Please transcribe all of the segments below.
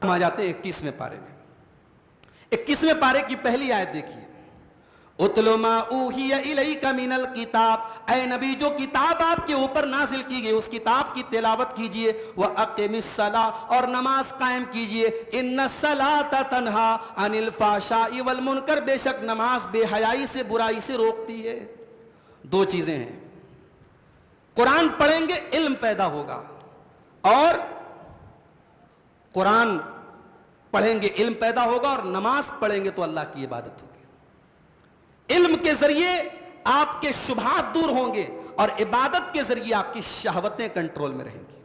ہم آ جاتے ہیں 21ویں پارے میں. 21ویں پارے کی پہلی آیت دیکھیے. اتلو ما اوحی الیک من الکتاب، اے نبی جو کتاب آپ کے اوپر نازل کی گئی اس کتاب کی تلاوت کیجئے. واقم الصلاۃ، اور نماز قائم کیجئے. ان الصلاۃ تنہا عن الفحشاء والمنکر، بے شک نماز بے حیائی سے برائی سے روکتی ہے. دو چیزیں ہیں، قرآن پڑھیں گے علم پیدا ہوگا، اور قرآن پڑھیں گے علم پیدا ہوگا، اور نماز پڑھیں گے تو اللہ کی عبادت ہوگی. علم کے ذریعے آپ کے شبہات دور ہوں گے، اور عبادت کے ذریعے آپ کی شہوتیں کنٹرول میں رہیں گی.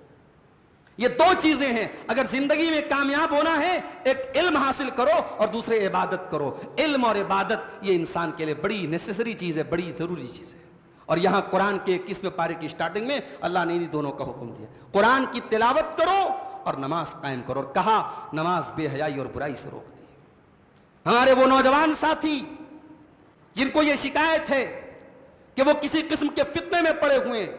یہ دو چیزیں ہیں. اگر زندگی میں کامیاب ہونا ہے، ایک علم حاصل کرو اور دوسرے عبادت کرو. علم اور عبادت یہ انسان کے لیے بڑی نیسیسری چیز ہے، بڑی ضروری چیز ہے. اور یہاں قرآن کے 21ویں پارے کی سٹارٹنگ میں اللہ نے انہی دونوں کا حکم دیا. قرآن کی تلاوت کرو اور نماز قائم کرو، اور کہا نماز بے حیائی اور برائی سے روکتی ہے. ہمارے وہ نوجوان ساتھی جن کو یہ شکایت ہے کہ وہ کسی قسم کے فتنے میں پڑے ہوئے ہیں،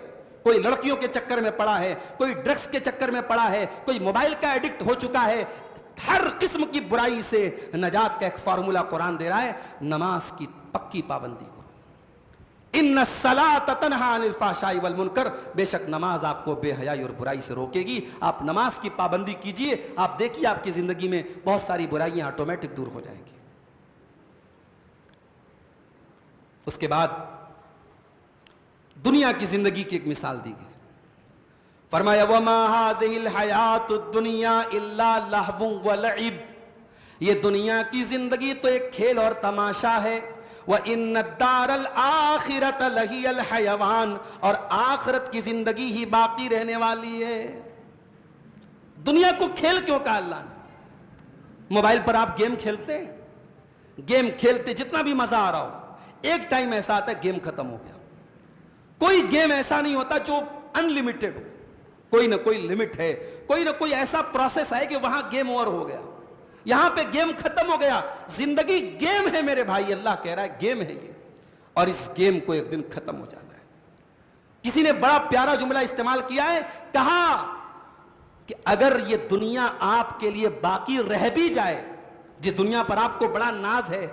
کوئی لڑکیوں کے چکر میں پڑا ہے، کوئی ڈرگس کے چکر میں پڑا ہے، کوئی موبائل کا ایڈکٹ ہو چکا ہے، ہر قسم کی برائی سے نجات کا ایک فارمولہ قرآن دے رہا ہے. نماز کی پکی پابندی کرو. ان الصلاۃ تنہا عن الفحشاء والمنکر، بے شک نماز آپ کو بے حیائی اور برائی سے روکے گی. آپ نماز کی پابندی کیجئے، آپ دیکھیے آپ کی زندگی میں بہت ساری برائیاں آٹومیٹک دور ہو جائیں گی. اس کے بعد دنیا کی زندگی کی ایک مثال دی گئی. فرمایا وَمَا هَٰذِهِ الْحَيَاةُ الدُّنْيَا إِلَّا لَهْوٌ وَلَعِبٌ، یہ دنیا کی زندگی تو ایک کھیل اور تماشا ہے. وَإِنَّ الدَّارَ الْآخِرَةَ لَهِيَ الْحَيَوَانُ، اور آخرت کی زندگی ہی باقی رہنے والی ہے. دنیا کو کھیل کیوں کہا اللہ نے؟ موبائل پر آپ گیم کھیلتے ہیں، گیم کھیلتے جتنا بھی مزہ آ رہا ہو، ایک ٹائم ایسا آتا ہے گیم ختم ہو گیا. کوئی گیم ایسا نہیں ہوتا جو انلیمیٹڈ ہو، کوئی نہ کوئی لمٹ ہے، کوئی نہ کوئی ایسا پروسیس ہے کہ وہاں گیم اوور ہو گیا. یہاں پہ گیم ختم ہو گیا. زندگی گیم ہے میرے بھائی، اللہ کہہ رہا ہے گیم ہے یہ، اور اس گیم کو ایک دن ختم ہو جانا ہے. کسی نے بڑا پیارا جملہ استعمال کیا ہے، کہا کہ اگر یہ دنیا آپ کے لیے باقی رہ بھی جائے، جس دنیا پر آپ کو بڑا ناز ہے،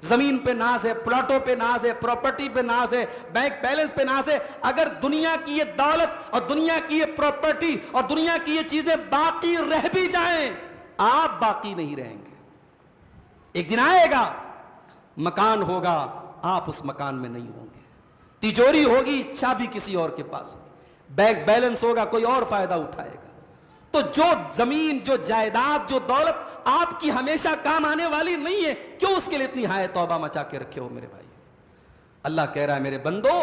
زمین پہ ناز ہے، پلاٹوں پہ ناز ہے، پراپرٹی پہ ناز ہے، بینک بیلنس پہ ناز ہے، اگر دنیا کی یہ دولت اور دنیا کی یہ پراپرٹی اور دنیا کی یہ چیزیں باقی رہ بھی جائیں، آپ باقی نہیں رہیں گے. ایک دن آئے گا، مکان ہوگا، آپ اس مکان میں نہیں ہوں گے. تجوری ہوگی، چابی کسی اور کے پاس ہوگی. بینک بیلنس ہوگا، کوئی اور فائدہ اٹھائے گا. تو جو زمین، جو جائیداد، جو دولت آپ کی ہمیشہ کام آنے والی نہیں ہے، کیوں اس کے لیے اتنی ہائے توبہ مچا کے رکھے ہو میرے بھائی؟ اللہ کہہ رہا ہے میرے بندو،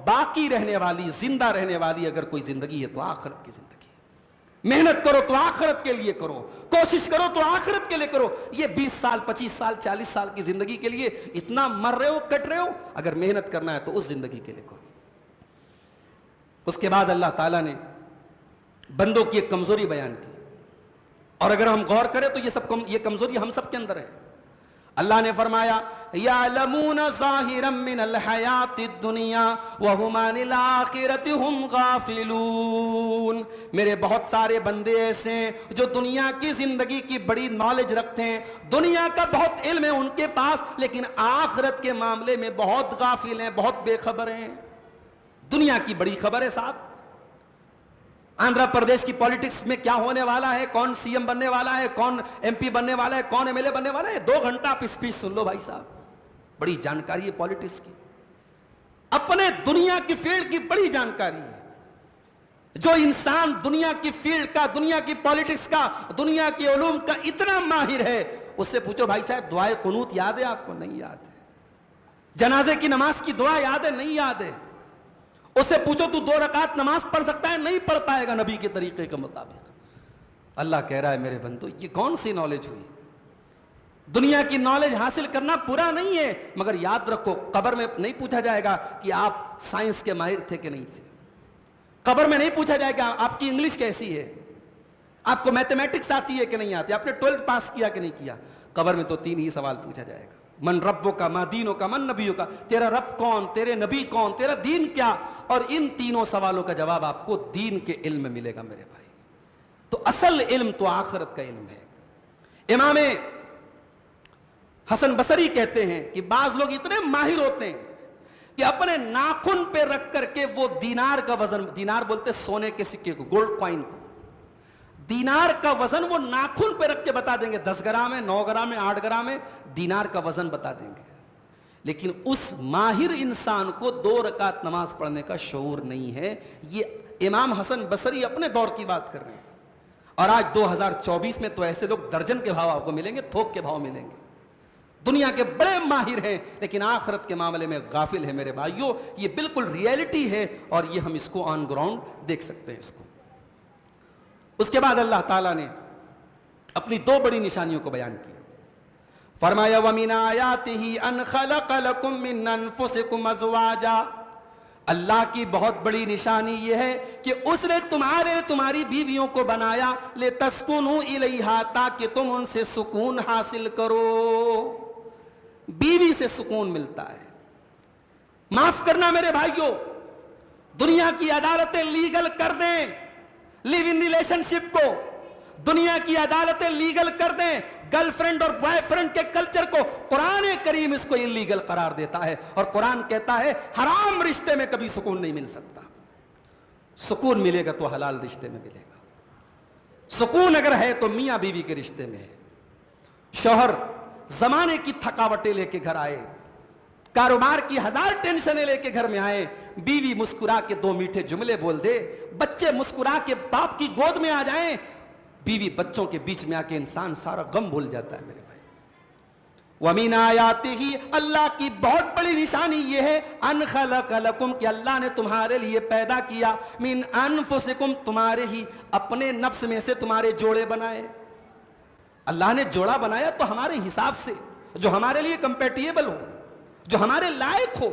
باقی رہنے والی، زندہ رہنے والی اگر کوئی زندگی ہے تو آخرت کی زندگی. محنت کرو تو آخرت کے لیے کرو، کوشش کرو تو آخرت کے لیے کرو. یہ 20 سال 25 سال 40 سال کی زندگی کے لیے اتنا مر رہے ہو، کٹ رہے ہو، اگر محنت کرنا ہے تو اس زندگی کے لیے کرو. اس کے بعد اللہ تعالیٰ نے بندوں کی ایک کمزوری بیان کی، اور اگر ہم غور کریں تو یہ کمزوری ہم سب کے اندر ہے. اللہ نے فرمایا یعلمون ظاہرا من الحیات الدنیا وہم عن الآخرۃ ہم غافلون. میرے بہت سارے بندے ایسے ہیں جو دنیا کی زندگی کی بڑی نالج رکھتے ہیں، دنیا کا بہت علم ہے ان کے پاس، لیکن آخرت کے معاملے میں بہت غافل ہیں، بہت بے خبر ہیں. دنیا کی بڑی خبر ہے صاحب، آندھرا پردیش کی پالیٹکس میں کیا ہونے والا ہے، کون سی ایم بننے والا ہے، کون ایم پی بننے والا ہے، کون ایم ایل اے بننے والا ہے. 2 گھنٹہ آپ اسپیچ سن لو بھائی صاحب، بڑی جانکاری ہے پالیٹکس کی. اپنے دنیا کی فیلڈ کی بڑی جانکاری ہے. جو انسان دنیا کی فیلڈ کا، دنیا کی پالیٹکس کا، دنیا کی علوم کا اتنا ماہر ہے، اس سے پوچھو بھائی صاحب دعائے قنوت یاد ہے آپ کو؟ نہیں یاد ہے. جنازے کی نماز کی دعا یاد ہے؟ نہیں یاد ہے. اس سے پوچھو تو 2 رکعت نماز پڑھ سکتا ہے؟ نہیں پڑھ پائے گا نبی کے طریقے کے مطابق. اللہ کہہ رہا ہے میرے بندو، یہ کون سی نالج ہوئی؟ دنیا کی نالج حاصل کرنا برا نہیں ہے، مگر یاد رکھو قبر میں نہیں پوچھا جائے گا کہ آپ سائنس کے ماہر تھے کہ نہیں تھے. قبر میں نہیں پوچھا جائے گا آپ کی انگلش کیسی ہے، آپ کو میتھمیٹکس آتی ہے کہ نہیں آتی، آپ نے 12th پاس کیا کہ نہیں کیا. قبر میں تو 3 ہی سوال پوچھا جائے گا، من ربو کا، ما دینوں کا، من نبیوں کا. تیرا رب کون، تیرے نبی کون، تیرا دین کیا؟ اور ان 3 سوالوں کا جواب آپ کو دین کے علم میں ملے گا میرے بھائی. تو اصل علم تو آخرت کا علم ہے. امام حسن بصری کہتے ہیں کہ بعض لوگ اتنے ماہر ہوتے ہیں کہ اپنے ناخن پہ رکھ کر کے وہ دینار کا وزن، دینار بولتے سونے کے سکے کو، گولڈ کوائن کو، دینار کا وزن وہ ناخن پہ رکھ کے بتا دیں گے، 10 گرام ہے، 9 گرام ہے، 8 گرام ہے، دینار کا وزن بتا دیں گے. لیکن اس ماہر انسان کو 2 رکعت نماز پڑھنے کا شعور نہیں ہے. یہ امام حسن بصری اپنے دور کی بات کر رہے ہیں. اور آج 2024 میں تو ایسے لوگ درجن کے بھاؤ آپ کو ملیں گے، تھوک کے بھاؤ ملیں گے. دنیا کے بڑے ماہر ہیں لیکن آخرت کے معاملے میں غافل ہے میرے بھائیوں. یہ بالکل ریئلٹی ہے اور یہ ہم اس کو آن گراؤنڈ دیکھ سکتے ہیں اس کو. اس کے بعد اللہ تعالیٰ نے اپنی 2 بڑی نشانیوں کو بیان کیا. فرمایا وَمِنْ آيَاتِهِ أَنْ خَلَقَ لَكُم مِّنْ أَنفُسِكُمْ أَزْوَاجًا. اللہ کی بہت بڑی نشانی یہ ہے کہ اس نے تمہاری بیویوں کو بنایا لِتَسْكُنُوا إِلَيْهَا تاکہ تم ان سے سکون حاصل کرو. بیوی سے سکون ملتا ہے. معاف کرنا میرے بھائیوں، دنیا کی عدالتیں لیگل کر دیں لیو ان ریلیشن شپ کو، دنیا کی عدالتیں لیگل کر دیں گرل فرینڈ اور بوائے فرینڈ کے کلچر کو، قرآن کریم اس کو انلیگل قرار دیتا ہے. اور قرآن کہتا ہے حرام رشتے میں کبھی سکون نہیں مل سکتا. سکون ملے گا تو حلال رشتے میں ملے گا. سکون اگر ہے تو میاں بیوی کے رشتے میں ہے. شوہر زمانے کی تھکاوٹیں لے کے گھر آئے، کاروبار کی 1000 ٹینشنیں لے کے گھر میں آئے، بیوی مسکرا کے 2 میٹھے جملے بول دے، بچے مسکرا کے باپ کی گود میں آ جائیں، بیوی بچوں کے بیچ میں آ کے انسان سارا غم بھول جاتا ہے میرے بھائی. وَمِنْ آيَاتِهِ، اللہ کی بہت بڑی نشانی یہ ہے أَنْ خَلَقَ لَكُمْ کہ اللہ نے تمہارے لیے پیدا کیا مِنْ أَنفُسِكُمْ تمہارے ہی اپنے نفس میں سے تمہارے جوڑے بنائے. اللہ نے جوڑا بنایا تو ہمارے حساب سے، جو ہمارے لیے کمپیٹیبل ہو، جو ہمارے لائق ہو.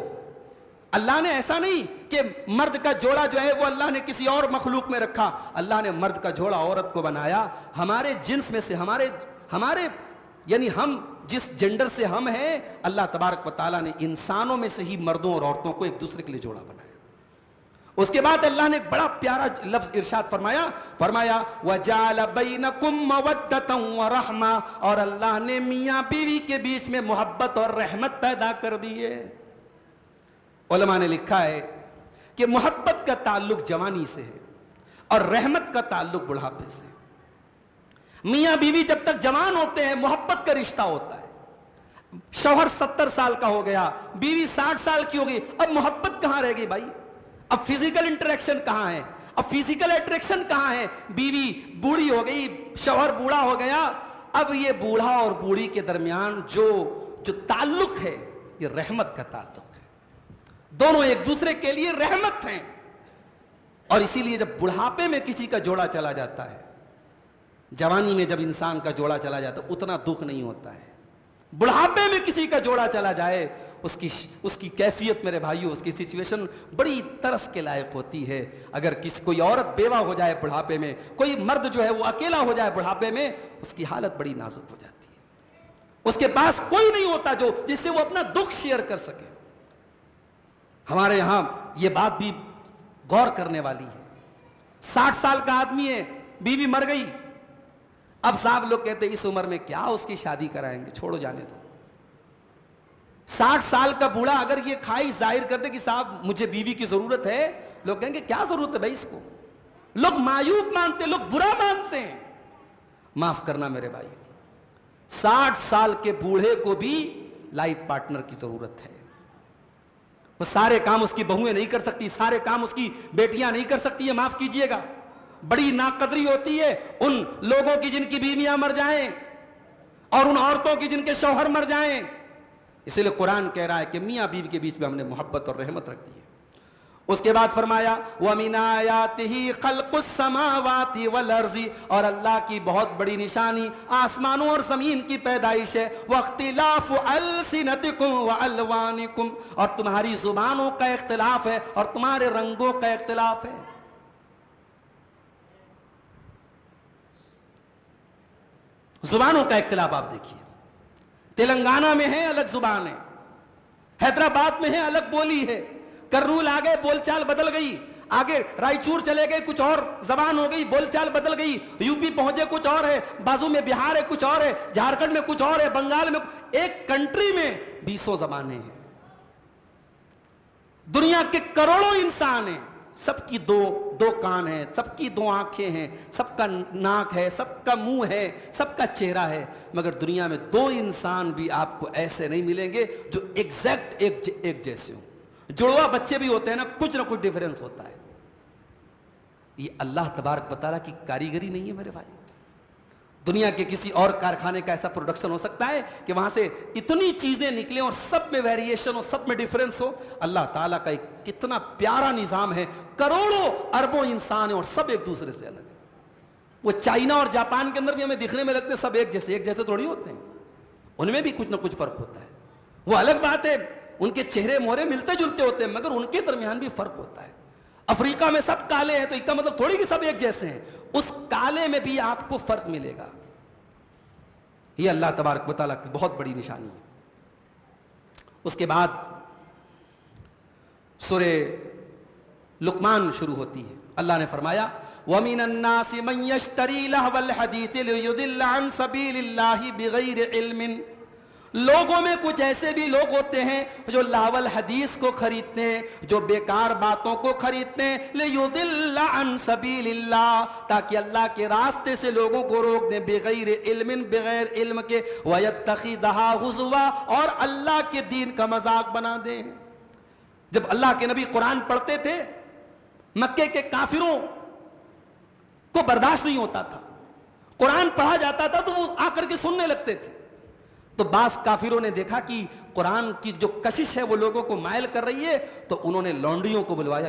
اللہ نے ایسا نہیں کہ مرد کا جوڑا جو ہے وہ اللہ نے کسی اور مخلوق میں رکھا. اللہ نے مرد کا جوڑا عورت کو بنایا ہمارے جنس میں سے، ہمارے یعنی ہم جس جنڈر سے ہم ہیں، اللہ تبارک و تعالیٰ نے انسانوں میں سے ہی مردوں اور عورتوں کو ایک دوسرے کے لیے جوڑا بنایا. اس کے بعد اللہ نے ایک بڑا پیارا لفظ ارشاد فرمایا وَجَعَلَ بَيْنَكُمْ مَوَدَّةً وَرَحْمَةً، اور اللہ نے میاں بیوی کے بیچ میں محبت اور رحمت پیدا کر دی ہے. علماء نے لکھا ہے کہ محبت کا تعلق جوانی سے ہے اور رحمت کا تعلق بڑھاپے سے. میاں بیوی جب تک جوان ہوتے ہیں محبت کا رشتہ ہوتا ہے. شوہر 70 سال کا ہو گیا، بیوی 60 سال کی ہوگی، اب محبت کہاں رہ گئی بھائی؟ اب فزیکل انٹریکشن کہاں ہے؟ اب فزیکل اٹریکشن کہاں ہے؟ بیوی بوڑھی ہو گئی، شوہر بوڑھا ہو گیا، اب یہ بوڑھا اور بوڑھی کے درمیان جو تعلق ہے یہ رحمت کا تعلق ہے. دونوں ایک دوسرے کے لیے رحمت ہیں. اور اسی لیے جب بڑھاپے میں کسی کا جوڑا چلا جاتا ہے، جوانی میں جب انسان کا جوڑا چلا جاتا ہے اتنا دکھ نہیں ہوتا ہے. بڑھاپے میں کسی کا جوڑا چلا جائے اس کی کیفیت میرے بھائیوں، اس کی سچویشن بڑی ترس کے لائق ہوتی ہے. اگر کوئی عورت بیوہ ہو جائے بڑھاپے میں، کوئی مرد جو ہے وہ اکیلا ہو جائے بڑھاپے میں، اس کی حالت بڑی نازک ہو جاتی ہے. اس کے پاس کوئی نہیں ہوتا جس سے وہ اپنا دکھ شیئر کر سکے. ہمارے یہاں یہ بات بھی غور کرنے والی ہے. 60 سال کا آدمی ہے، بیوی مر گئی، اب صاحب لوگ کہتے ہیں اس عمر میں کیا اس کی شادی کرائیں گے، چھوڑو جانے دو. 60 سال کا بوڑھا اگر یہ خواہش ظاہر کر دے کہ صاحب مجھے بیوی کی ضرورت ہے، لوگ کہیں گے کیا ضرورت ہے بھائی اس کو. لوگ معیوب مانتے، لوگ برا مانتے ہیں. معاف کرنا میرے بھائی، 60 سال کے بوڑھے کو بھی لائف پارٹنر کی ضرورت ہے. وہ سارے کام اس کی بہویں نہیں کر سکتی، سارے کام اس کی بیٹیاں نہیں کر سکتی. معاف کیجئے گا، بڑی ناقدری ہوتی ہے ان لوگوں کی جن کی بیویاں مر جائیں اور ان عورتوں کی جن کے شوہر مر جائیں. اسی لیے قرآن کہہ رہا ہے کہ میاں بیوی کے بیچ میں ہم نے محبت اور رحمت رکھ دی ہے. اس کے بعد فرمایا وَمِنْ آيَاتِهِ خَلْقُ السَّمَاوَاتِ وَالْأَرْضِ، اور اللہ کی بہت بڑی نشانی آسمانوں اور زمین کی پیدائش ہے. وَاخْتِلَافُ أَلْسِنَتِكُمْ وَأَلْوَانِكُمْ، اور تمہاری زبانوں کا اختلاف ہے اور تمہارے رنگوں کا اختلاف ہے. زبانوں کا اختلاف آپ دیکھیے، تلنگانہ میں ہے الگ زبان ہے، حیدرآباد میں ہے الگ بولی ہے، کرنول آگے بول چال بدل گئی، آگے رائچور چلے گئے کچھ اور زبان ہو گئی, بول چال بدل گئی, یوپی پہنچے کچھ اور ہے, بازو میں بہار ہے کچھ اور ہے, جھارکھنڈ میں کچھ اور ہے, بنگال میں, ایک کنٹری میں 20 زبانیں ہیں. دنیا کے کروڑوں انسان ہیں, سب کی دو کان ہیں, سب کی 2 آنکھیں ہیں, سب کا ناک ہے, سب کا منہ ہے, سب کا چہرہ ہے, مگر دنیا میں 2 انسان بھی آپ کو ایسے نہیں ملیں گے جو ایگزیکٹ ایک جیسے ہوں. جڑوا بچے بھی ہوتے ہیں نا, کچھ نہ کچھ ڈیفرنس ہوتا ہے. یہ اللہ تبارک و تعالیٰ کی کاریگری نہیں ہے میرے بھائی. دنیا کے کسی اور کارخانے کا ایسا پروڈکشن ہو سکتا ہے کہ وہاں سے اتنی چیزیں نکلیں اور سب میں ویریشن ہو, سب میں ڈیفرنس ہو؟ اللہ تعالیٰ کا ایک کتنا پیارا نظام ہے, کروڑوں اربوں انسان ہیں اور سب ایک دوسرے سے الگ ہیں. وہ چائنا اور جاپان کے اندر بھی ہمیں دکھنے میں لگتے ہیں سب ایک جیسے تھوڑی ہوتے ہیں, ان میں بھی کچھ نہ کچھ فرق ہوتا ہے. وہ الگ بات ہے, ان کے چہرے مہرے ملتے جلتے ہوتے ہیں, مگر ان کے درمیان بھی فرق ہوتا ہے. افریقہ میں سب کالے ہیں تو اس کا مطلب تھوڑی کہ سب ایک جیسے ہیں, اس کالے میں بھی آپ کو فرق ملے گا. یہ اللہ تبارک و تعالیٰ کی بہت بڑی نشانی ہے. اس کے بعد سورہ لقمان شروع ہوتی ہے. اللہ نے فرمایا وَمِنَ النَّاسِ مَن يَشْتَرِي لَهْوَ الْحَدِيثِ لِيُضِلَّ عَن سَبِيلِ اللَّهِ بِغَيْرِ عِلْمٍ. لوگوں میں کچھ ایسے بھی لوگ ہوتے ہیں جو لہو الحدیث کو خریدتے ہیں, جو بیکار باتوں کو خریدتے ہیں, لِيُضِلَّ عَن سَبِيلِ اللَّهِ, تاکہ اللہ کے راستے سے لوگوں کو روک دیں, بغیر علم, بغیر علم کے, وَيَتَّخِذَهَا هُزُوًا, اور اللہ کے دین کا مذاق بنا دیں. جب اللہ کے نبی قرآن پڑھتے تھے, مکے کے کافروں کو برداشت نہیں ہوتا تھا. قرآن پڑھا جاتا تھا تو وہ آ کر کے سننے لگتے تھے. تو بعض کافروں نے دیکھا کہ قرآن کی جو کشش ہے وہ لوگوں کو مائل کر رہی ہے, تو انہوں نے لونڈیوں کو بلوایا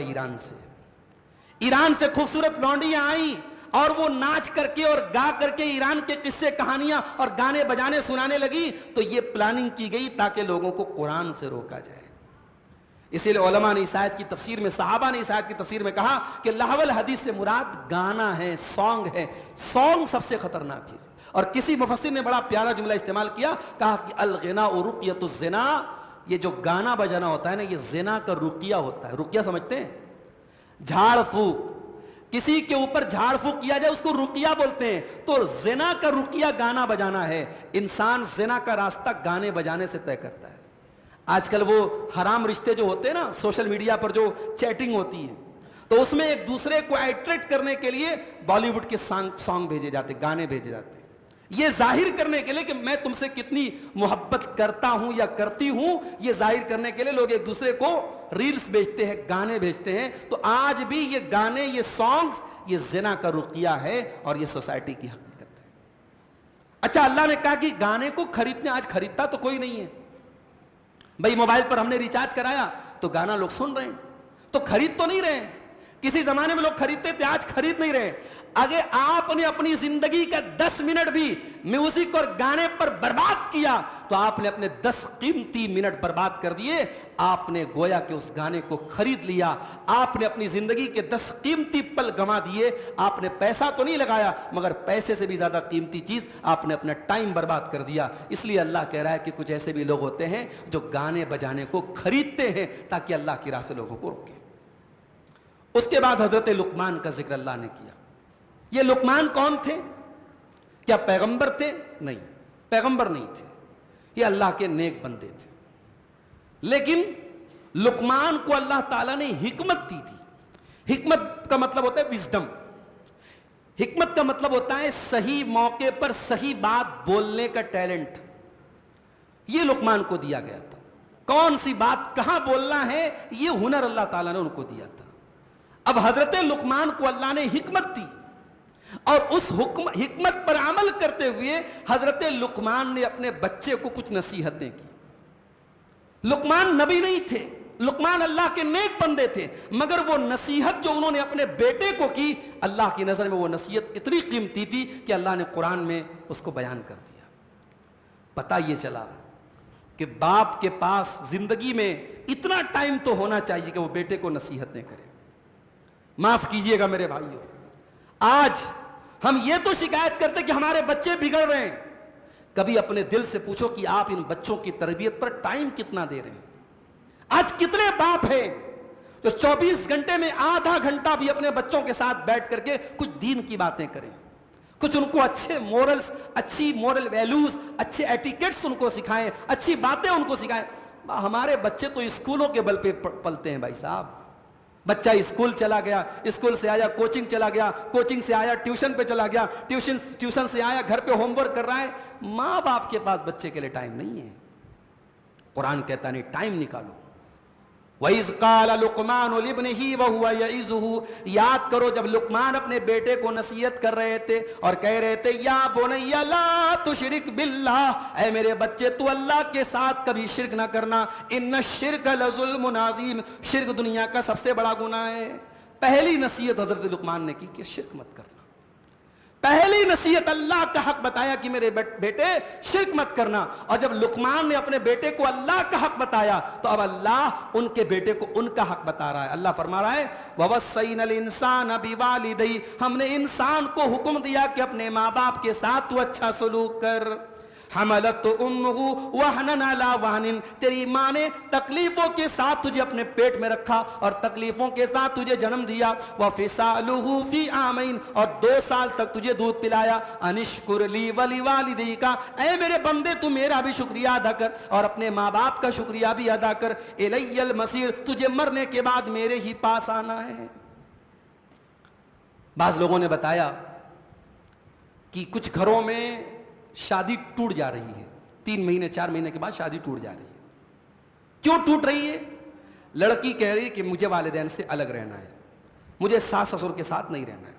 ایران سے خوبصورت لونڈیاں آئیں اور وہ ناچ کر کے اور گا کر کے ایران کے قصے کہانیاں اور گانے بجانے سنانے لگی. تو یہ پلاننگ کی گئی تاکہ لوگوں کو قرآن سے روکا جائے. اسی لیے علماء نے اس آیت کی تفسیر میں, صحابہ نے اس آیت کی تفسیر میں کہا کہ لہو الحدیث سے مراد گانا ہے, سانگ ہے. سانگ سب سے خطرناک چیز ہے. اور کسی مفسر نے بڑا پیارا جملہ استعمال کیا, کہا کہ الغناء رقیۃ الزنا, یہ جو گانا بجانا ہوتا ہے نا, یہ زنا کا رقیہ ہوتا ہے. رقیہ سمجھتے ہیں؟ جھاڑ پھونک, کسی کے اوپر جھاڑ پھونک کیا جائے اس کو رقیہ بولتے ہیں. تو زنا کا رقیہ گانا بجانا ہے. انسان زنا کا راستہ گانے بجانے سے طے کرتا ہے. آج کل وہ حرام رشتے جو ہوتے ہیں نا, سوشل میڈیا پر جو چیٹنگ ہوتی ہے, تو اس میں ایک دوسرے کو اٹریکٹ کرنے کے لیے بالی ووڈ کے سانگ بھیجے جاتے, گانے بھیجے جاتے, یہ ظاہر کرنے کے لیے کہ میں تم سے کتنی محبت کرتا ہوں یا کرتی ہوں. یہ ظاہر کرنے کے لیے لوگ ایک دوسرے کو ریلز بھیجتے ہیں, گانے بھیجتے ہیں. تو آج بھی یہ گانے, یہ سانگز, یہ زنا کا رقیہ ہے اور یہ سوسائٹی کی حقیقت ہے. اچھا, اللہ نے کہا کہ گانے کو خریدنے, آج خریدتا تو کوئی نہیں ہے بھائی. موبائل پر ہم نے ریچارج کرایا تو گانا لوگ سن رہے ہیں, تو خرید تو نہیں رہے ہیں. کسی زمانے میں لوگ خریدتے تھے, آج خرید نہیں رہے. اگر آپ نے اپنی زندگی کا 10 منٹ بھی میوزک اور گانے پر برباد کیا تو آپ نے اپنے 10 قیمتی منٹ برباد کر دیے. آپ نے گویا کہ اس گانے کو خرید لیا. آپ نے اپنی زندگی کے 10 قیمتی پل گما دیے. آپ نے پیسہ تو نہیں لگایا, مگر پیسے سے بھی زیادہ قیمتی چیز آپ نے اپنا ٹائم برباد کر دیا. اس لیے اللہ کہہ رہا ہے کہ کچھ ایسے بھی لوگ ہوتے ہیں جو گانے بجانے کو خریدتے ہیں تاکہ اللہ کی راہ سے لوگوں کو روکیں. اس کے بعد حضرت لقمان کا ذکر اللہ نے کیا. یہ لقمان کون تھے؟ کیا پیغمبر تھے؟ نہیں, پیغمبر نہیں تھے. یہ اللہ کے نیک بندے تھے. لیکن لقمان کو اللہ تعالیٰ نے حکمت دی تھی. حکمت کا مطلب ہوتا ہے وزڈم. حکمت کا مطلب ہوتا ہے صحیح موقع پر صحیح بات بولنے کا ٹیلنٹ. یہ لقمان کو دیا گیا تھا. کون سی بات کہاں بولنا ہے, یہ ہنر اللہ تعالیٰ نے ان کو دیا تھا. اب حضرت لقمان کو اللہ نے حکمت دی اور اس حکمت پر عمل کرتے ہوئے حضرت لقمان نے اپنے بچے کو کچھ نصیحتیں کی. لقمان نبی نہیں تھے, لقمان اللہ کے نیک بندے تھے, مگر وہ نصیحت جو انہوں نے اپنے بیٹے کو کی, اللہ کی نظر میں وہ نصیحت اتنی قیمتی تھی کہ اللہ نے قرآن میں اس کو بیان کر دیا. پتہ یہ چلا کہ باپ کے پاس زندگی میں اتنا ٹائم تو ہونا چاہیے کہ وہ بیٹے کو نصیحتیں کرے. معاف کیجئے گا میرے بھائیوں, آج ہم یہ تو شکایت کرتے کہ ہمارے بچے بگڑ رہے ہیں. کبھی اپنے دل سے پوچھو کہ آپ ان بچوں کی تربیت پر ٹائم کتنا دے رہے ہیں. آج کتنے باپ ہیں تو 24 گھنٹے میں آدھا گھنٹہ بھی اپنے بچوں کے ساتھ بیٹھ کر کے کچھ دین کی باتیں کریں، کچھ ان کو اچھے مورلز، اچھی مورل ویلیوز، اچھے ایٹیکیٹس ان کو سکھائیں، اچھی باتیں ان کو سکھائیں۔ ہمارے بچے تو اسکولوں کے بل پہ پلتے ہیں بھائی صاحب۔ بچہ اسکول چلا گیا، اسکول سے آیا کوچنگ چلا گیا، کوچنگ سے آیا ٹیوشن پہ چلا گیا، ٹیوشن سے آیا گھر پہ ہوم ورک کر رہا ہے۔ ماں باپ کے پاس بچے کے لیے ٹائم نہیں ہے۔ قرآن کہتا نہیں ٹائم نکالو۔ وَإِذْ قَالَ لُقْمَانُ لِابْنِهِ وَهُوَ يَعِظُهُ، یاد کرو جب لقمان اپنے بیٹے کو نصیحت کر رہے تھے اور کہہ رہے تھے یا بنی لا تشرک باللہ، اے میرے بچے تو اللہ کے ساتھ کبھی شرک نہ کرنا، ان الشرک لظلم عظیم، شرک دنیا کا سب سے بڑا گناہ ہے۔ پہلی نصیحت حضرت لقمان نے کی کہ شرک مت کرنا، پہلی نصیحت اللہ کا حق بتایا کہ میرے بیٹے شرک مت کرنا۔ اور جب لقمان نے اپنے بیٹے کو اللہ کا حق بتایا تو اب اللہ ان کے بیٹے کو ان کا حق بتا رہا ہے۔ اللہ فرما رہا ہے وَوَصَّيْنَا الْإِنسَانَ بِوَالِدَيْهِ، ہم نے انسان کو حکم دیا کہ اپنے ماں باپ کے ساتھ تو اچھا سلوک کر۔ حملت امہ وہنن علی وہن، تیری ماں نے تکلیفوں کے ساتھ تجھے اپنے پیٹ میں رکھا اور تکلیفوں کے ساتھ تجھے جنم دیا۔ وفصالہ فی عامین، اور 2 سال تک تجھے دودھ پلایا۔ انشکر لی ولوالدیک، اے میرے بندے تو میرا بھی شکریہ ادا کر اور اپنے ماں باپ کا شکریہ بھی ادا کر۔ الی المصیر، تجھے مرنے کے بعد میرے ہی پاس آنا ہے۔ بعض لوگوں نے بتایا کہ کچھ گھروں میں شادی ٹوٹ جا رہی ہے، 3 مہینے 4 مہینے کے بعد شادی ٹوٹ جا رہی ہے۔ کیوں ٹوٹ رہی ہے؟ لڑکی کہہ رہی ہے کہ مجھے والدین سے الگ رہنا ہے، مجھے ساس سسر کے ساتھ نہیں رہنا ہے۔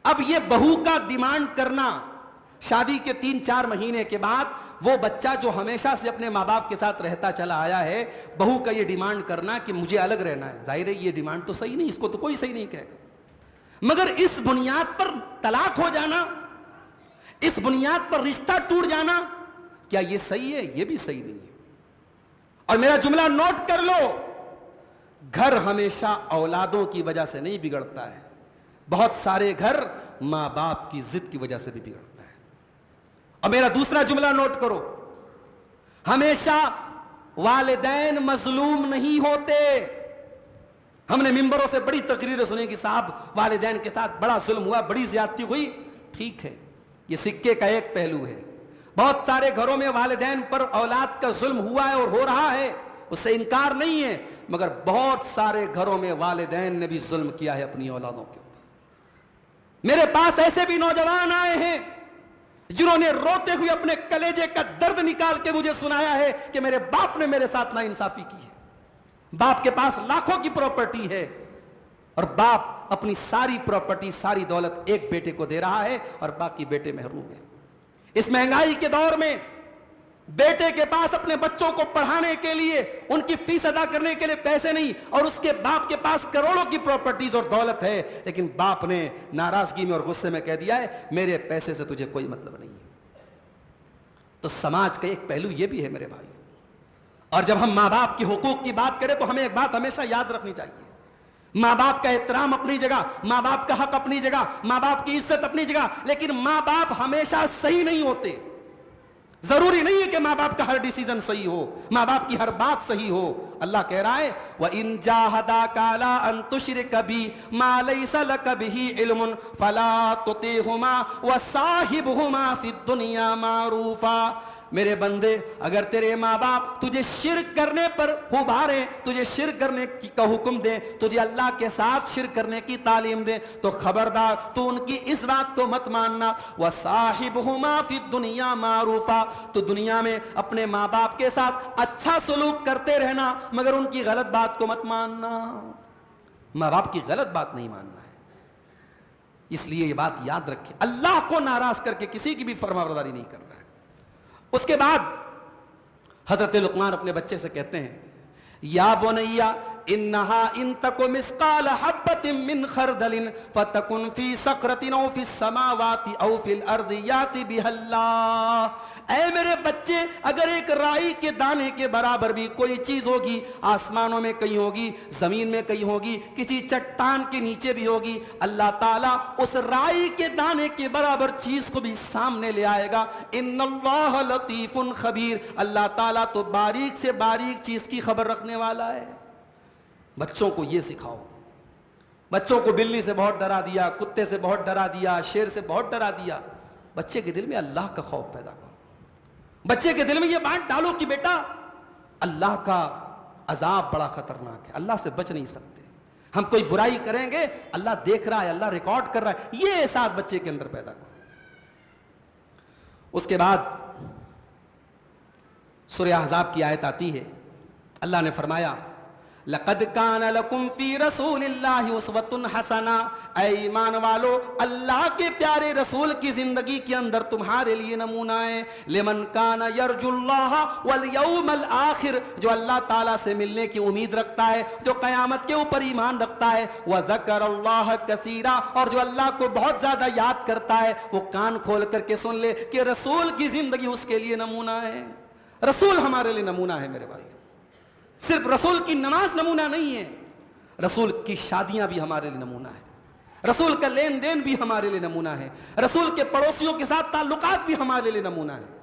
اب یہ بہو کا ڈیمانڈ کرنا، شادی کے 3-4 مہینے کے بعد وہ بچہ جو ہمیشہ سے اپنے ماں باپ کے ساتھ رہتا چلا آیا ہے، بہو کا یہ ڈیمانڈ کرنا کہ مجھے الگ رہنا ہے، ظاہر ہے یہ ڈیمانڈ تو صحیح نہیں، اس کو تو کوئی صحیح نہیں کہے گا۔ مگر اس بنیاد پر طلاق ہو جانا، اس بنیاد پر رشتہ ٹوٹ جانا، کیا یہ صحیح ہے؟ یہ بھی صحیح نہیں ہے۔ اور میرا جملہ نوٹ کر لو، گھر ہمیشہ اولادوں کی وجہ سے نہیں بگڑتا ہے، بہت سارے گھر ماں باپ کی ضد کی وجہ سے بھی بگڑتا ہے۔ اور میرا دوسرا جملہ نوٹ کرو، ہمیشہ والدین مظلوم نہیں ہوتے۔ ہم نے ممبروں سے بڑی تقریریں سنی کہ صاحب والدین کے ساتھ بڑا ظلم ہوا، بڑی زیادتی ہوئی۔ ٹھیک ہے، یہ سکے کا ایک پہلو ہے۔ بہت سارے گھروں میں والدین پر اولاد کا ظلم ہوا ہے اور ہو رہا ہے، اس سے انکار نہیں ہے، مگر بہت سارے گھروں میں والدین نے بھی ظلم کیا ہے اپنی اولادوں کے اوپر۔ میرے پاس ایسے بھی نوجوان آئے ہیں جنہوں نے روتے ہوئے اپنے کلیجے کا درد نکال کے مجھے سنایا ہے کہ میرے باپ نے میرے ساتھ ناانصافی کی ہے۔ باپ کے پاس لاکھوں کی پراپرٹی ہے اور باپ اپنی ساری پراپرٹی، ساری دولت ایک بیٹے کو دے رہا ہے اور باقی بیٹے محروم ہیں۔ اس مہنگائی کے دور میں بیٹے کے پاس اپنے بچوں کو پڑھانے کے لیے، ان کی فیس ادا کرنے کے لیے پیسے نہیں، اور اس کے باپ کے پاس کروڑوں کی پراپرٹیز اور دولت ہے، لیکن باپ نے ناراضگی میں اور غصے میں کہہ دیا ہے میرے پیسے سے تجھے کوئی مطلب نہیں ہے۔ تو سماج کا ایک پہلو یہ بھی ہے میرے بھائی۔ اور جب ہم ماں باپ کے حقوق کی بات کریں تو ہمیں ایک بات ہمیشہ یاد رکھنی چاہیے، ماں باپ کا احترام اپنی جگہ، ماں باپ کا حق اپنی جگہ، ماں باپ کی عزت اپنی جگہ، لیکن ماں باپ ہمیشہ صحیح نہیں ہوتے۔ ضروری نہیں ہے کہ ماں باپ کا ہر ڈیسیزن صحیح ہو، ماں باپ کی ہر بات صحیح ہو۔ اللہ کہہ رہا ہے وَإِن جَاهَدَاكَ عَلَىٰ أَن تُشْرِكَ بِي مَا لَيْسَ لَكَ بِهِ عِلْمٌ فَلَا تُطِعْهُمَا وَصَاحِبْهُمَا فِي الدُّنْيَا مَعْرُوفًا۔ میرے بندے، اگر تیرے ماں باپ تجھے شرک کرنے پر ابھاریں، تجھے شرک کرنے کا حکم دیں، تجھے اللہ کے ساتھ شرک کرنے کی تعلیم دیں، تو خبردار تو ان کی اس بات کو مت ماننا۔ وَصَاحِبْهُمَا فِي الدُّنْيَا مَعْرُوفًا، تو دنیا میں اپنے ماں باپ کے ساتھ اچھا سلوک کرتے رہنا، مگر ان کی غلط بات کو مت ماننا۔ ماں باپ کی غلط بات نہیں ماننا ہے۔ اس لیے یہ بات یاد رکھیں، اللہ کو ناراض کر کے کسی کی بھی فرمانبرداری نہیں کرنا ہے۔ اس کے بعد حضرت لقمان اپنے بچے سے کہتے ہیں یا بنیا انہا ان تک مثقال حبۃ من خردل فتکن فی صخرۃ او فی السماوات او فی الارض یاتی بها اللہ۔ اے میرے بچے، اگر ایک رائی کے دانے کے برابر بھی کوئی چیز ہوگی، آسمانوں میں کہیں ہوگی، زمین میں کہیں ہوگی، کسی چٹان کے نیچے بھی ہوگی، اللہ تعالیٰ اس رائی کے دانے کے برابر چیز کو بھی سامنے لے آئے گا۔ ان اللہ لطیف خبیر، اللہ تعالیٰ تو باریک سے باریک چیز کی خبر رکھنے والا ہے۔ بچوں کو یہ سکھاؤ. بچوں کو بلی سے بہت ڈرا دیا, کتے سے بہت ڈرا دیا, شیر سے بہت ڈرا دیا. بچے کے دل میں اللہ کا خوف پیدا کرو. بچے کے دل میں یہ بات ڈالو کہ بیٹا اللہ کا عذاب بڑا خطرناک ہے, اللہ سے بچ نہیں سکتے. ہم کوئی برائی کریں گے اللہ دیکھ رہا ہے, اللہ ریکارڈ کر رہا ہے. یہ احساس بچے کے اندر پیدا کرو. اس کے بعد سورہ احزاب کی آیت آتی ہے, اللہ نے فرمایا لقد کان لکم فی رسول اللہ اسوۃ حسنہ. اے ایمان والو, اللہ کے پیارے رسول کی زندگی کے اندر تمہارے لیے نمونہ ہے. لمن کان یرجو اللہ والیوم الآخر, جو اللہ تعالیٰ سے ملنے کی امید رکھتا ہے, جو قیامت کے اوپر ایمان رکھتا ہے. وذکر اللہ کثیرا, اور جو اللہ کو بہت زیادہ یاد کرتا ہے, وہ کان کھول کر کے سن لے کہ رسول کی زندگی اس کے لیے نمونہ ہے. رسول ہمارے لیے نمونہ ہے میرے بھائی. صرف رسول کی نماز نمونہ نہیں ہے, رسول کی شادیاں بھی ہمارے لیے نمونہ ہے. رسول کا لین دین بھی ہمارے لیے نمونہ ہے. رسول کے پڑوسیوں کے ساتھ تعلقات بھی ہمارے لیے نمونہ ہے.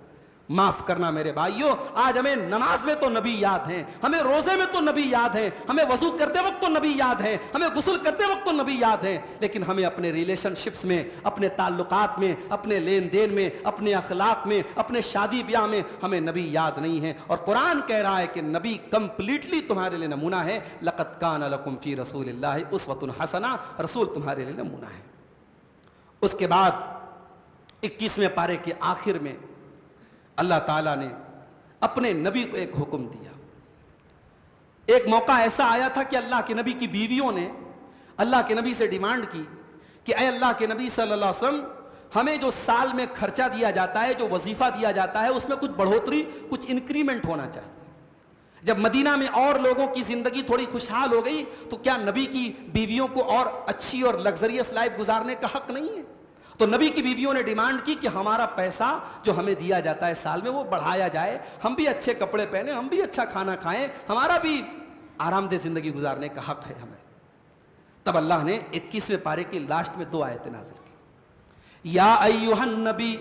معاف کرنا میرے بھائیوں, آج ہمیں نماز میں تو نبی یاد ہیں, ہمیں روزے میں تو نبی یاد ہیں, ہمیں وضو کرتے وقت تو نبی یاد ہیں, ہمیں غسل کرتے وقت تو نبی یاد ہیں, لیکن ہمیں اپنے ریلیشن شپس میں, اپنے تعلقات میں, اپنے لین دین میں, اپنے اخلاق میں, اپنے شادی بیاہ میں ہمیں نبی یاد نہیں ہیں. اور قرآن کہہ رہا ہے کہ نبی کمپلیٹلی تمہارے لیے نمونہ ہے. لقد کان لکم فی رسول اللہ اسوۃ حسنہ, رسول تمہارے لیے نمونہ ہے. اس کے بعد 21ویں پارے کے آخر میں اللہ تعالیٰ نے اپنے نبی کو ایک حکم دیا. ایک موقع ایسا آیا تھا کہ اللہ کے نبی کی بیویوں نے اللہ کے نبی سے ڈیمانڈ کی کہ اے اللہ کے نبی صلی اللہ علیہ وسلم, ہمیں جو سال میں خرچہ دیا جاتا ہے, جو وظیفہ دیا جاتا ہے, اس میں کچھ بڑھوتری, کچھ انکریمنٹ ہونا چاہیے. جب مدینہ میں اور لوگوں کی زندگی تھوڑی خوشحال ہو گئی تو کیا نبی کی بیویوں کو اور اچھی اور لگزریس لائف گزارنے کا حق نہیں ہے؟ تو نبی کی بیویوں نے ڈیمانڈ کی کہ ہمارا پیسہ جو ہمیں دیا جاتا ہے سال میں وہ بڑھایا جائے, ہم بھی اچھے کپڑے پہنے, ہم بھی اچھا کھانا کھائیں, ہمارا بھی آرام دہ زندگی گزارنے کا حق ہے ہمیں. تب اللہ نے 21ویں پارے کی لاسٹ میں 2 آیتیں نازل کی. یا ایھا النبی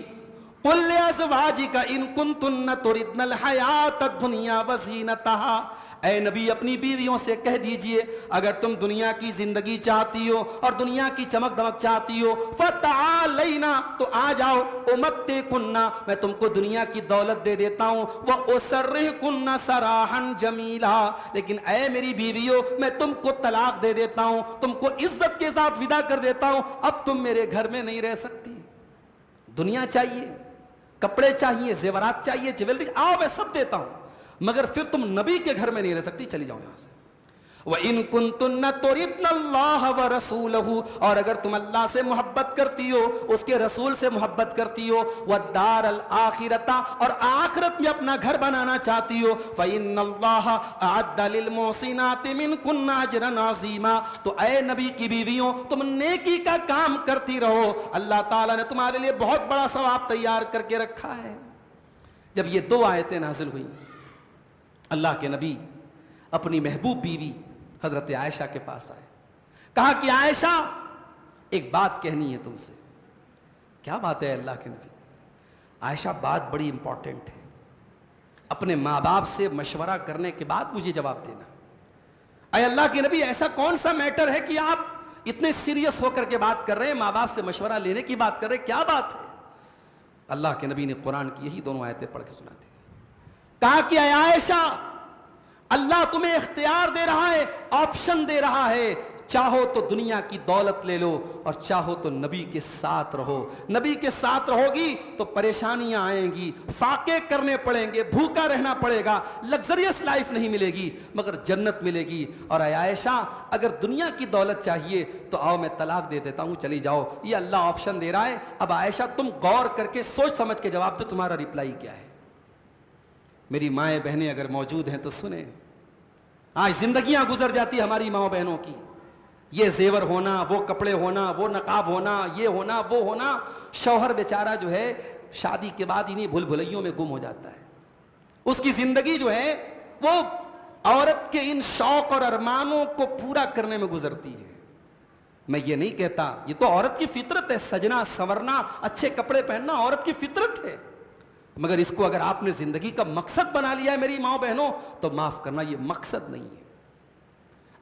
قل لازواجک ان کنتن تردن الحیات الدنیا وزینتها, اے نبی اپنی بیویوں سے کہہ دیجئے اگر تم دنیا کی زندگی چاہتی ہو اور دنیا کی چمک دمک چاہتی ہو, فتعالینا, تو آ جاؤ, امتعکن, میں تم کو دنیا کی دولت دے دیتا ہوں, واسرحکن سراحا جمیلا, لیکن اے میری بیویوں میں تم کو طلاق دے دیتا ہوں, تم کو عزت کے ساتھ ودا کر دیتا ہوں, اب تم میرے گھر میں نہیں رہ سکتی. دنیا چاہیے, کپڑے چاہیے, زیورات چاہیے, جیولری, آؤ میں سب دیتا ہوں, مگر پھر تم نبی کے گھر میں نہیں رہ سکتی, چلی جاؤ یہاں سے. وَإِن كُنتُنَّ تُرِدْنَ اللَّهَ وَرَسُولَهُ, اور اگر تم اللہ سے محبت کرتی ہو, اس کے رسول سے محبت کرتی ہو, وَالدَّارَ الْآخِرَةَ, اور آخرت میں اپنا گھر بنانا چاہتی ہو, فَإِنَّ اللَّهَ أَعَدَّ لِلْمُحْسِنَاتِ مِنْكُنَّ أَجْرًا عَظِيمًا, تو اے نبی کی بیویوں تم نیکی کا کام کرتی رہو, اللہ تعالیٰ نے تمہارے لیے بہت بڑا ثواب تیار کر کے رکھا ہے. جب یہ 2 آیتیں نازل ہوئیں, اللہ کے نبی اپنی محبوب بیوی حضرت عائشہ کے پاس آئے, کہا کہ عائشہ ایک بات کہنی ہے تم سے. کیا بات ہے اللہ کے نبی؟ عائشہ بات بڑی امپورٹنٹ ہے, اپنے ماں باپ سے مشورہ کرنے کے بعد مجھے جواب دینا. اے اللہ کے نبی ایسا کون سا میٹر ہے کہ آپ اتنے سیریس ہو کر کے بات کر رہے ہیں, ماں باپ سے مشورہ لینے کی بات کر رہے ہیں, کیا بات ہے؟ اللہ کے نبی نے قرآن کی یہی 2 آیتیں پڑھ کے سنا دی. کہا کہ اے عائشہ اللہ تمہیں اختیار دے رہا ہے, آپشن دے رہا ہے, چاہو تو دنیا کی دولت لے لو اور چاہو تو نبی کے ساتھ رہو. نبی کے ساتھ رہو گی تو پریشانیاں آئیں گی, فاقے کرنے پڑیں گے, بھوکا رہنا پڑے گا, لگزریس لائف نہیں ملے گی, مگر جنت ملے گی. اور اے عائشہ اگر دنیا کی دولت چاہیے تو آؤ میں طلاق دے دیتا ہوں, چلی جاؤ. یہ اللہ آپشن دے رہا ہے. اب عائشہ تم غور کر کے سوچ سمجھ کے جواب دو, تمہارا ریپلائی کیا ہے. میری مائیں بہنیں اگر موجود ہیں تو سنیں. آج زندگیاں گزر جاتی ہماری ماں بہنوں کی, یہ زیور ہونا, وہ کپڑے ہونا, وہ نقاب ہونا, یہ ہونا, وہ ہونا. شوہر بیچارہ جو ہے شادی کے بعد انہیں بھول بھلائیوں میں گم ہو جاتا ہے. اس کی زندگی جو ہے وہ عورت کے ان شوق اور ارمانوں کو پورا کرنے میں گزرتی ہے. میں یہ نہیں کہتا, یہ تو عورت کی فطرت ہے, سجنا سنورنا, اچھے کپڑے پہننا عورت کی فطرت ہے, مگر اس کو اگر آپ نے زندگی کا مقصد بنا لیا ہے میری ماں بہنوں, تو معاف کرنا یہ مقصد نہیں ہے.